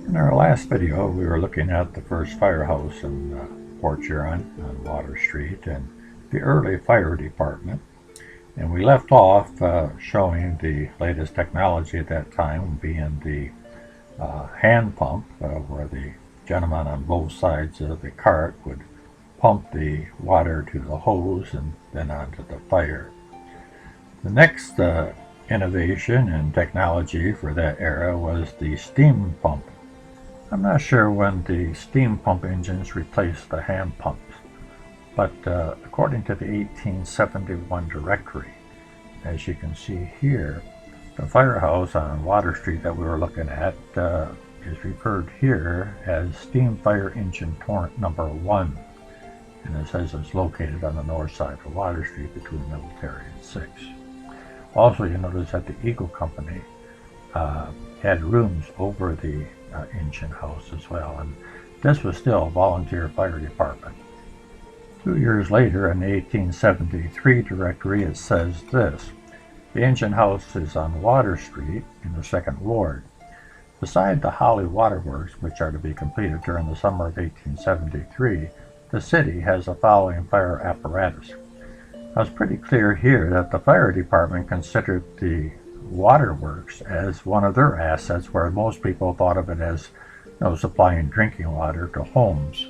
In our last video, we were looking at the first firehouse in Port Huron on Water Street and the early fire department. And we left off showing the latest technology at that time, being the hand pump, where the gentleman on both sides of the cart would pump the water to the hose and then onto the fire. The next innovation and technology for that era was the steam pump. I'm not sure when the steam pump engines replaced the hand pumps, but according to the 1871 directory, as you can see here, the firehouse on Water Street that we were looking at is referred here as Steam Fire Engine Torrent Number 1, and it says it's located on the north side of Water Street between Military and 6. Also, you notice that the Eagle Company had rooms over the engine house as well, and this was still a volunteer fire department. 2 years later, in the 1873 directory, it says this: the engine house is on Water Street in the 2nd Ward. Beside the Holly Waterworks, which are to be completed during the summer of 1873, the city has the following fire apparatus. Now, it's pretty clear here that the fire department considered the waterworks as one of their assets, where most people thought of it as, supplying drinking water to homes.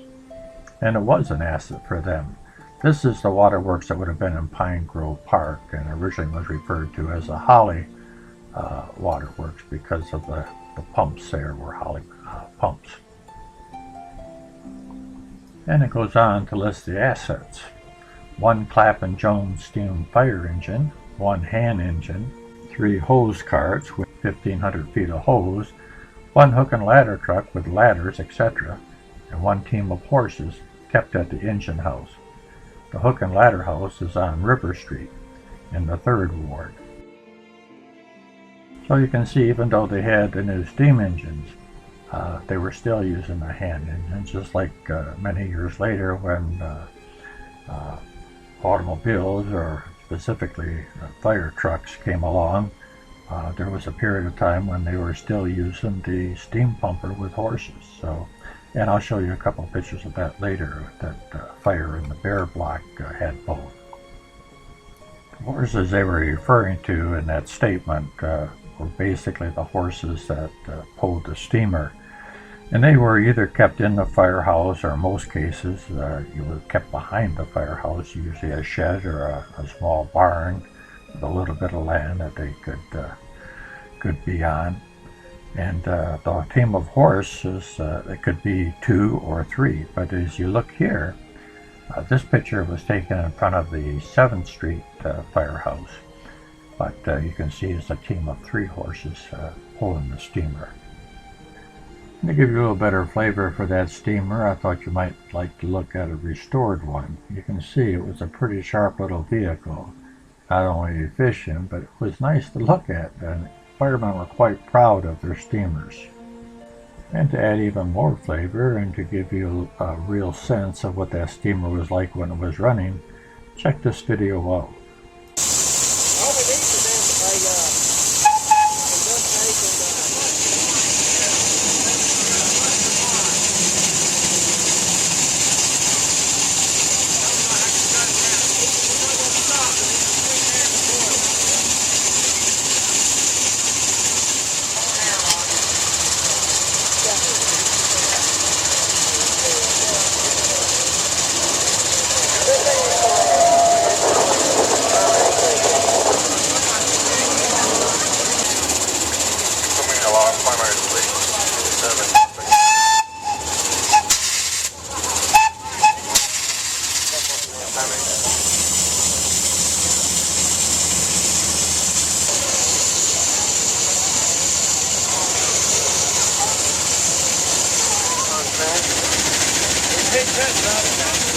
And it was an asset for them. This is the waterworks that would have been in Pine Grove Park, and originally was referred to as the Holly Waterworks because of the pumps there were Holly pumps. And it goes on to list the assets: 1 Clap & Jones steam fire engine, 1 hand engine, 3 hose carts with 1,500 feet of hose, 1 hook and ladder truck with ladders, etc., and 1 team of horses kept at the engine house. The hook and ladder house is on River Street in the 3rd Ward. So you can see, even though they had the new steam engines, they were still using the hand engines, just like many years later when automobiles, or specifically fire trucks, came along. There was a period of time when they were still using the steam pumper with horses. And I'll show you a couple of pictures of that later. That fire in the Bear Block had both. The horses they were referring to in that statement were basically the horses that pulled the steamer. And they were either kept in the firehouse, or in most cases you were kept behind the firehouse, usually a shed or a small barn with a little bit of land that they could be on. And the team of horses, it could be 2 or 3, but as you look here, this picture was taken in front of the 7th Street firehouse, but you can see it's a team of 3 horses pulling the steamer. To give you a little better flavor for that steamer, I thought you might like to look at a restored one. You can see it was a pretty sharp little vehicle, not only efficient, but it was nice to look at, and firemen were quite proud of their steamers. And to add even more flavor and to give you a real sense of what that steamer was like when it was running, check this video out.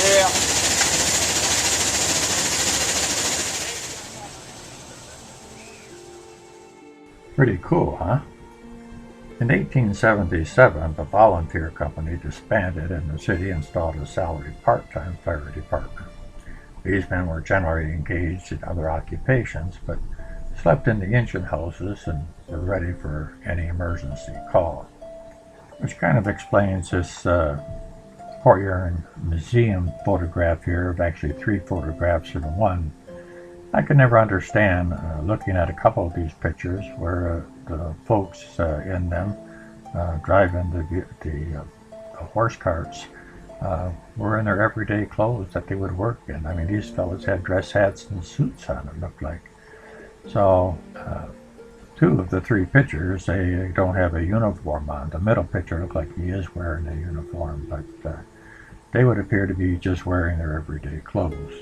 Yeah. Pretty cool, huh? In 1877, the volunteer company disbanded and the city installed a salaried part-time fire department. These men were generally engaged in other occupations, but slept in the engine houses and were ready for any emergency call. which kind of explains this Port Huron Museum photograph here of actually three photographs in one. I could never understand looking at a couple of these pictures where the folks in them driving the horse carts were in their everyday clothes that they would work in. I mean, these fellas had dress hats and suits on, it looked like. So, two of the three pictures, they don't have a uniform on. The middle picture looked like he is wearing a uniform, but they would appear to be just wearing their everyday clothes.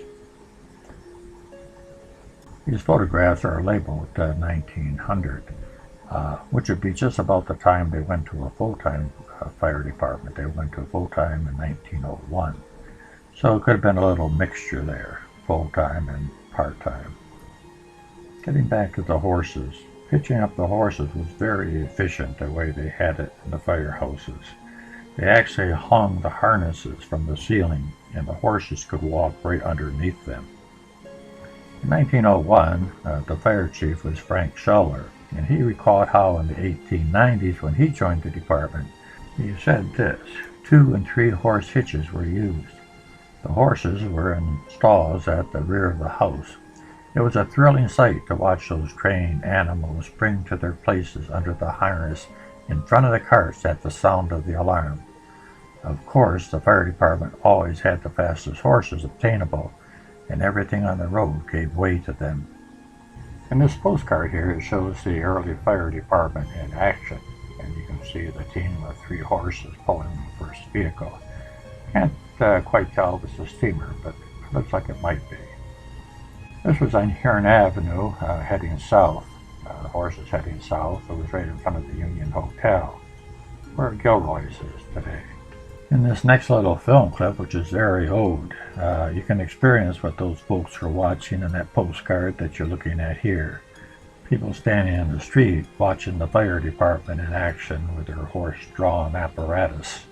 These photographs are labeled 1900, which would be just about the time they went to a full-time fire department. They went to full-time in 1901. So it could have been a little mixture there, full-time and part-time. Getting back to the horses, pitching up the horses was very efficient the way they had it in the firehouses. They actually hung the harnesses from the ceiling and the horses could walk right underneath them. In 1901, the fire chief was Frank Schuller, and he recalled how in the 1890s when he joined the department, he said this: 2 and 3 horse hitches were used. The horses were in stalls at the rear of the house. It was a thrilling sight to watch those trained animals spring to their places under the harness in front of the carts at the sound of the alarm. Of course, the fire department always had the fastest horses obtainable, and everything on the road gave way to them. In this postcard here, it shows the early fire department in action, and you can see the team of 3 horses pulling the first vehicle. Can't quite tell if it's a steamer, but it looks like it might be. This was on Huron Avenue, heading south. The horses heading south. It was right in front of the Union Hotel, where Gilroy's is today. In this next little film clip, which is very old, you can experience what those folks were watching in that postcard that you're looking at here. People standing on the street watching the fire department in action with their horse-drawn apparatus.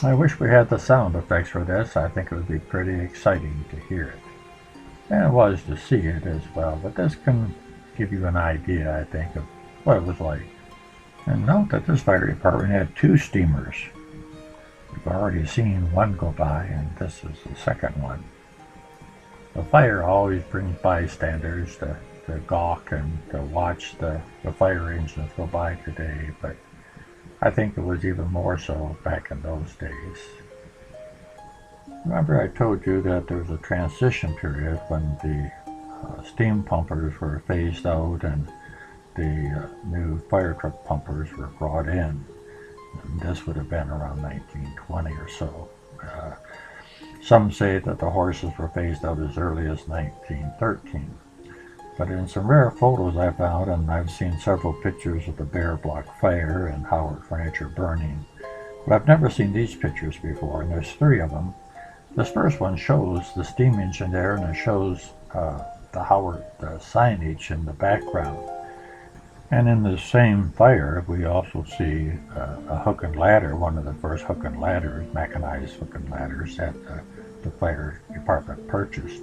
I wish we had the sound effects for this. I think it would be pretty exciting to hear it. And it was to see it as well, but this can give you an idea, I think, of what it was like. And note that this fire department had 2 steamers. We've already seen one go by, and this is the second one. The fire always brings bystanders to gawk and to watch the fire engines go by today, but I think it was even more so back in those days. Remember I told you that there was a transition period when the steam pumpers were phased out and the new fire truck pumpers were brought in. And this would have been around 1920 or so. Some say that the horses were phased out as early as 1913. But in some rare photos I found, and I've seen several pictures of the Bear Block fire and Howard furniture burning, but I've never seen these pictures before, and there's 3 of them. This first one shows the steam engine there, and it shows the Howard signage in the background. And in the same fire, we also see a hook and ladder, one of the first hook and ladders, mechanized hook and ladders that the fire department purchased.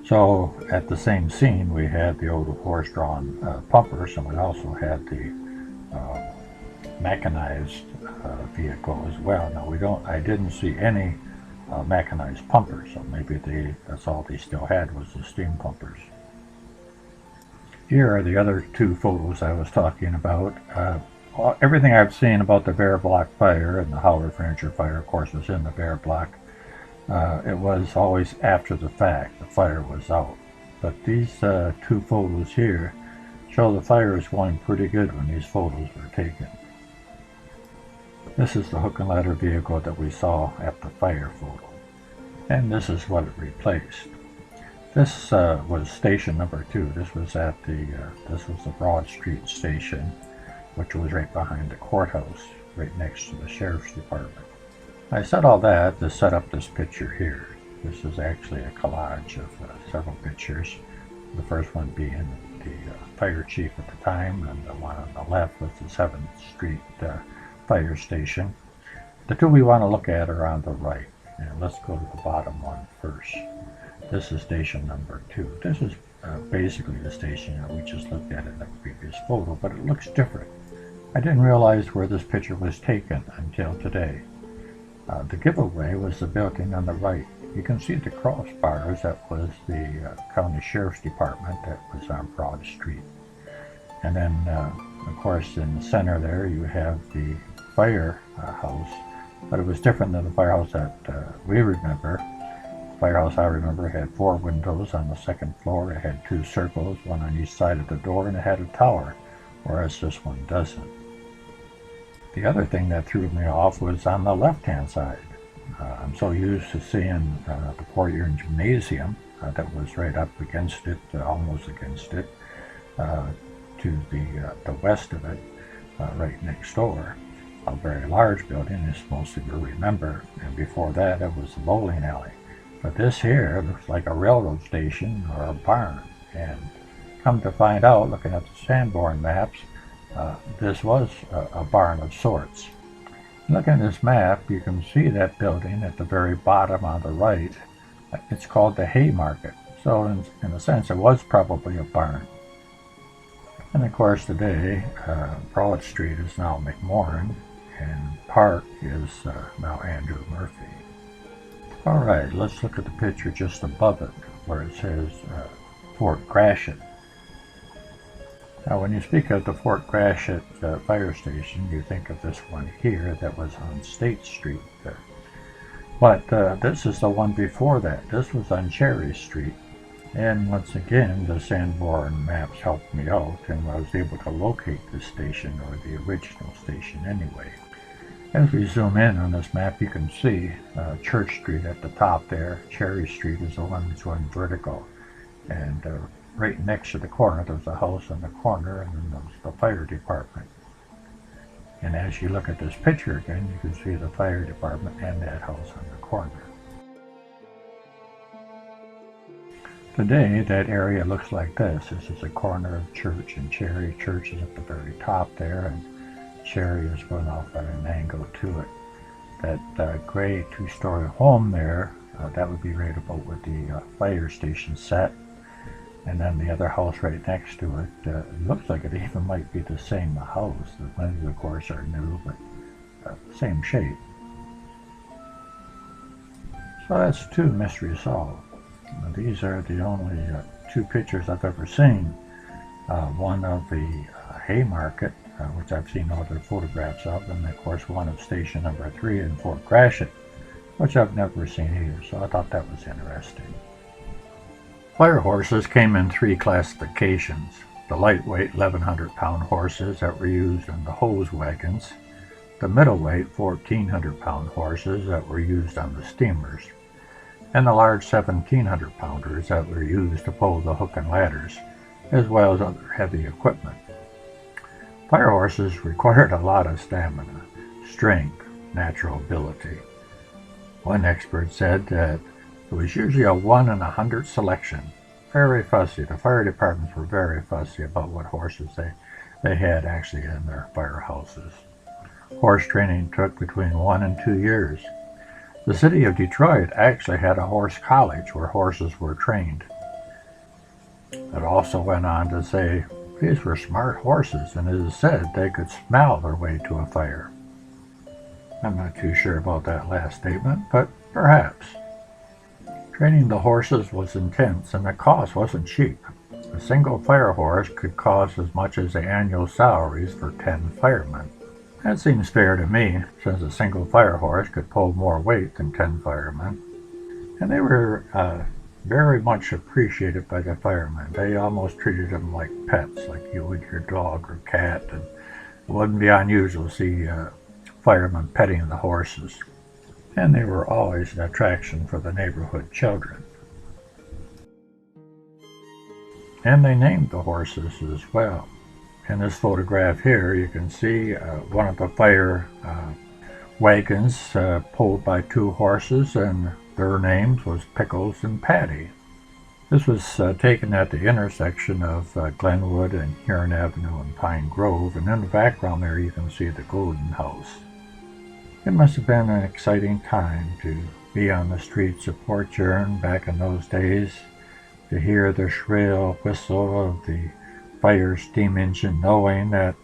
So at the same scene, we had the old horse-drawn pumpers, and we also had the mechanized vehicle as well. Now I didn't see any mechanized pumpers, so maybe that's all they still had was the steam pumpers. Here are the other 2 photos I was talking about. Everything I've seen about the Bear Block fire and the Howard furniture fire, of course, was in the Bear Block. It was always after the fact. The fire was out. But these 2 photos here show the fire is going pretty good when these photos were taken. This is the hook and ladder vehicle that we saw at the fire photo. And this is what it replaced. This was station number 2. This was the Broad Street station, which was right behind the courthouse, right next to the sheriff's department. I said all that to set up this picture here. This is actually a collage of several pictures. The first one being the fire chief at the time, and the one on the left was the 7th Street fire station. The 2 we want to look at are on the right. And let's go to the bottom one first. This is station number 2. This is basically the station that we just looked at in the previous photo, but it looks different. I didn't realize where this picture was taken until today. The giveaway was the building on the right. You can see the crossbars. That was the county sheriff's department that was on Broad Street. And then, of course, in the center there you have the firehouse, but it was different than the firehouse that we remember. The firehouse I remember had 4 windows on the second floor. It had 2 circles, one on each side of the door, and it had a tower, whereas this one doesn't. The other thing that threw me off was on the left-hand side. I'm so used to seeing the Port Huron Gymnasium that was right up against it, almost against it, to the west of it, right next door. A very large building, as most of you remember, and before that it was the bowling alley. But this here looks like a railroad station or a barn, and come to find out, looking at the Sanborn maps, this was a barn of sorts. Looking at this map, you can see that building at the very bottom on the right. It's called the Haymarket, so in a sense it was probably a barn. And of course today, Broad Street is now McMorrin, and Park is now Andrew Murphy. Alright, let's look at the picture just above it, where it says Fort Gratiot. Now when you speak of the Fort Gratiot fire station, you think of this one here that was on State Street there. But this is the one before that. This was on Cherry Street. And once again, the Sanborn maps helped me out, and I was able to locate this station, or the original station anyway. As we zoom in on this map, you can see Church Street at the top there. Cherry Street is the one that's going vertical. And right next to the corner, there's a house in the corner, and then there's the fire department. And as you look at this picture again, you can see the fire department and that house on the corner. Today, that area looks like this. This is a corner of Church and Cherry. Church is at the very top there, and Cherry is going off at an angle to it. That gray 2-story home there, that would be right about where the fire station set. And then the other house right next to it, it looks like it even might be the same house. The windows, of course, are new, but same shape. So that's 2 mysteries solved. These are the only 2 pictures I've ever seen. One of the Haymarket, which I've seen other photographs of, and of course one of station number 3 in Fort Gratiot, which I've never seen either, so I thought that was interesting. Fire horses came in 3 classifications. The lightweight 1,100-pound horses that were used in the hose wagons, the middleweight 1,400-pound horses that were used on the steamers, and the large 1,700-pounders that were used to pull the hook and ladders, as well as other heavy equipment. Fire horses required a lot of stamina, strength, natural ability. One expert said that it was usually a 1 in 100 selection. Very fussy. The fire departments were very fussy about what horses they had actually in their firehouses. Horse training took between 1 and 2 years. The city of Detroit actually had a horse college where horses were trained. It also went on to say these were smart horses, and it is said they could smell their way to a fire. I'm not too sure about that last statement, but perhaps. Training the horses was intense, and the cost wasn't cheap. A single fire horse could cost as much as the annual salaries for 10 firemen. That seems fair to me, since a single fire horse could pull more weight than 10 firemen. And they were very much appreciated by the firemen. They almost treated them like pets, like you would your dog or cat, and it wouldn't be unusual to see firemen petting the horses. And they were always an attraction for the neighborhood children. And they named the horses as well. In this photograph here, you can see one of the fire wagons pulled by 2 horses, and their names was Pickles and Patty. This was taken at the intersection of Glenwood and Huron Avenue and Pine Grove, and in the background there you can see the Golden House. It must have been an exciting time to be on the streets of Port Huron back in those days, to hear the shrill whistle of the fire steam engine, knowing that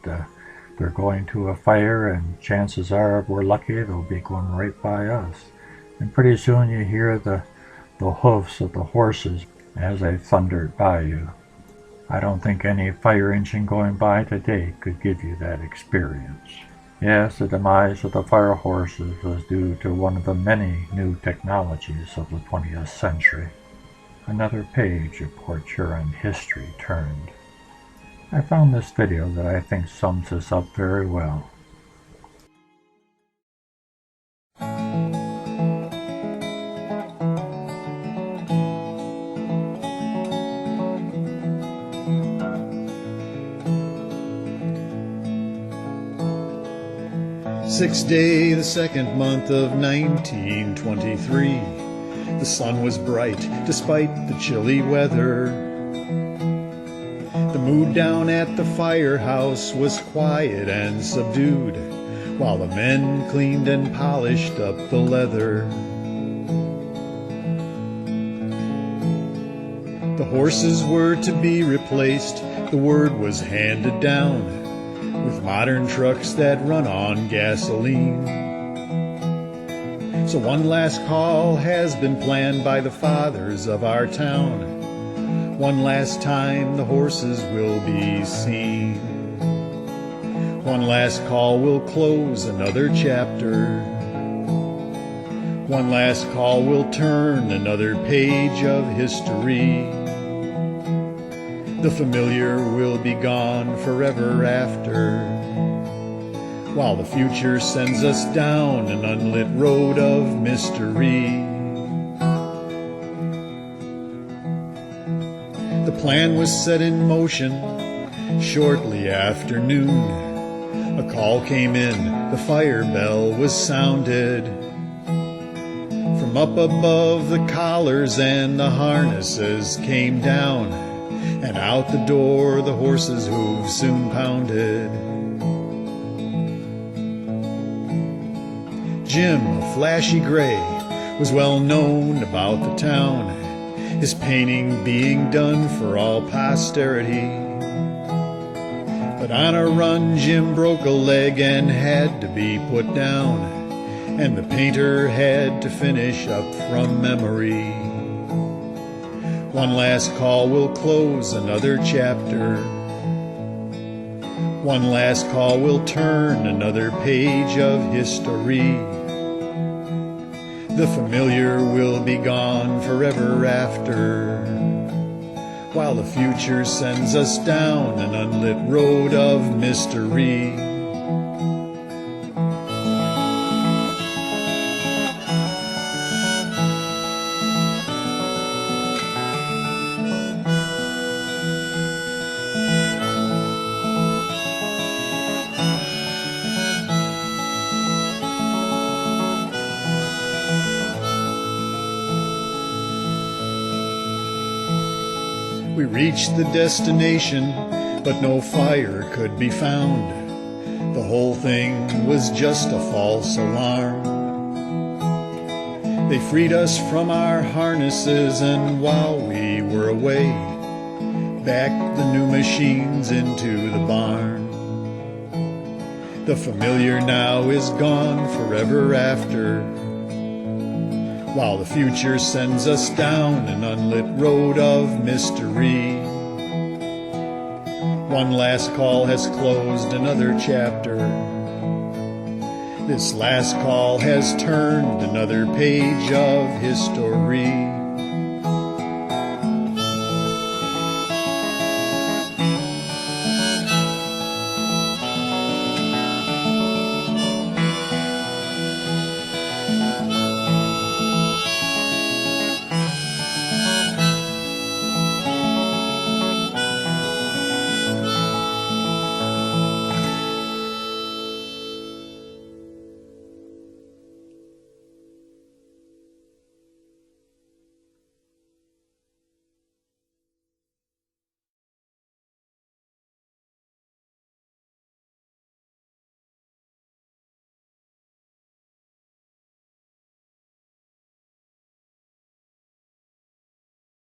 They're going to a fire, and chances are, if we're lucky, they'll be going right by us. And pretty soon you hear the hoofs of the horses as they thundered by you. I don't think any fire engine going by today could give you that experience. Yes, the demise of the fire horses was due to one of the many new technologies of the 20th century. Another page of Port Huron history turned. I found this video that I think sums this up very well. Sixth day, the second month of 1923. The sun was bright despite the chilly weather. The mood down at the firehouse was quiet and subdued, while the men cleaned and polished up the leather. The horses were to be replaced, the word was handed down, with modern trucks that run on gasoline. So one last call has been planned by the fathers of our town. One last time the horses will be seen. One last call will close another chapter. One last call will turn another page of history. The familiar will be gone forever after, while the future sends us down an unlit road of mystery. The plan was set in motion shortly after noon. A call came in, the fire bell was sounded. From up above, the collars and the harnesses came down, and out the door the horses' hooves soon pounded. Jim, a flashy gray, was well known about the town, his painting being done for all posterity. But on a run Jim broke a leg and had to be put down, and the painter had to finish up from memory. One last call will close another chapter. One last call will turn another page of history. The familiar will be gone forever after, while the future sends us down an unlit road of mystery. We reached the destination, but no fire could be found. The whole thing was just a false alarm. They freed us from our harnesses, and while we were away, backed the new machines into the barn. The familiar now is gone forever after, while the future sends us down an unlit road of mystery. One last call has closed another chapter. This last call has turned another page of history.